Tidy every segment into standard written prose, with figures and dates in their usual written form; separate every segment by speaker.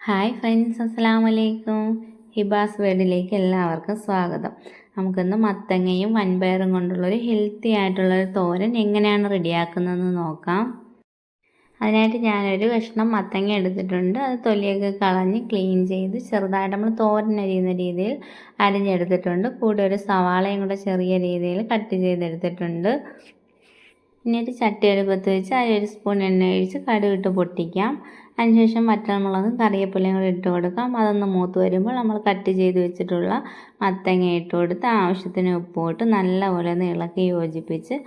Speaker 1: Hi friends, അസ്സലാമു അലൈക്കും. ഹിബാസ് വേർഡിലേക്ക് എല്ലാവർക്കും സ്വാഗതം. നമുക്കിന്ന് മത്തങ്ങയും വൻപയറും കൊണ്ടുള്ളൊരു ഹെൽത്തി ആയിട്ടുള്ളൊരു തോരൻ എങ്ങനെയാണ് റെഡിയാക്കുന്നതെന്ന് നോക്കാം. അതിനായിട്ട് ഞാനൊരു കഷ്ണം മത്തങ്ങ എടുത്തിട്ടുണ്ട്. അത് തൊലിയൊക്കെ കളഞ്ഞ് ക്ലീൻ ചെയ്ത് ചെറുതായിട്ട് നമ്മൾ തോരൻ അരിയുന്ന രീതിയിൽ അരിഞ്ഞെടുത്തിട്ടുണ്ട്. കൂടെ ഒരു സവാളയും കൂടെ ചെറിയ രീതിയിൽ കട്ട് ചെയ്തെടുത്തിട്ടുണ്ട്. എന്നിട്ട് ചട്ടി അടുപ്പത്ത് വെച്ച് അതിലൊരു സ്പൂൺ എണ്ണ ഒഴിച്ച് കടുകിട്ട് പൊട്ടിക്കാം. അതിനുശേഷം വറ്റൽമുളകും കറിവേപ്പിലയും കൂടി ഇട്ട് കൊടുക്കാം. അതൊന്ന് മൂത്ത് വരുമ്പോൾ നമ്മൾ കട്ട് ചെയ്ത് വെച്ചിട്ടുള്ള മത്തങ്ങ ഇട്ട് കൊടുത്ത് ആവശ്യത്തിന് ഉപ്പ് ഇട്ട് നല്ലപോലെ ഒന്ന് ഇളക്കി യോജിപ്പിച്ച്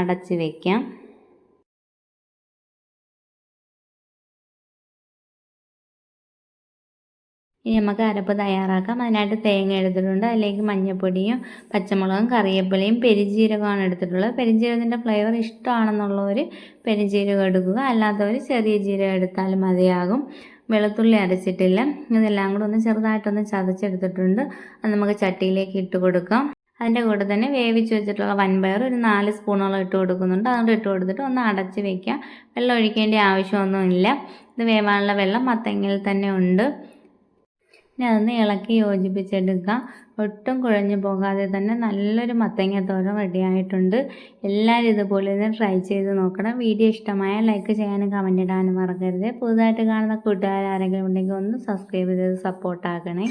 Speaker 1: അടച്ച് വയ്ക്കാം. ഇനി നമുക്ക് അരപ്പ് തയ്യാറാക്കാം. അതിനായിട്ട് തേങ്ങ എടുത്തിട്ടുണ്ട്. അതിലേക്ക് മഞ്ഞൾപ്പൊടിയും പച്ചമുളകും കറിവേപ്പിലയും പെരുംജീരകമാണ് എടുത്തിട്ടുള്ളത്. പെരുംജീരകത്തിൻ്റെ ഫ്ലേവർ ഇഷ്ടമാണെന്നുള്ളവർ പെരുംജീരകം എടുക്കുക, അല്ലാത്തവർ ചെറിയ ജീരകം എടുത്താലും മതിയാകും. വെളുത്തുള്ളി അരച്ചിട്ടില്ല. ഇതെല്ലാം കൂടെ ഒന്ന് ചെറുതായിട്ടൊന്ന് ചതച്ചെടുത്തിട്ടുണ്ട്. അത് നമുക്ക് ചട്ടിയിലേക്ക് ഇട്ട് കൊടുക്കാം. അതിൻ്റെ കൂടെ തന്നെ വേവിച്ച് വെച്ചിട്ടുള്ള വൻപയർ ഒരു 4 സ്പൂണോളം ഇട്ട് കൊടുക്കുന്നുണ്ട്. അതുകൊണ്ട് ഇട്ട് കൊടുത്തിട്ട് ഒന്ന് അടച്ച് വയ്ക്കാം. വെള്ളം ഒഴിക്കേണ്ട ആവശ്യമൊന്നുമില്ല. ഇത് വേവാനുള്ള വെള്ളം മത്തങ്ങയിൽ തന്നെ ഉണ്ട്. ഇനി അതൊന്ന് ഇളക്കി യോജിപ്പിച്ചെടുക്കാം. ഒട്ടും കുഴഞ്ഞു പോകാതെ തന്നെ നല്ലൊരു മത്തങ്ങ തോരൻ റെഡി ആയിട്ടുണ്ട്. എല്ലാവരും ഇതുപോലെ ഒന്ന് ട്രൈ ചെയ്ത് നോക്കണം. വീഡിയോ ഇഷ്ടമായാൽ ലൈക്ക് ചെയ്യാനും കമൻറ്റ് ഇടാനും മറക്കരുത്. പുതുതായിട്ട് കാണുന്ന കൂട്ടുകാർ ആരെങ്കിലും ഉണ്ടെങ്കിൽ ഒന്ന് സബ്സ്ക്രൈബ് ചെയ്ത് സപ്പോർട്ടാക്കണേ.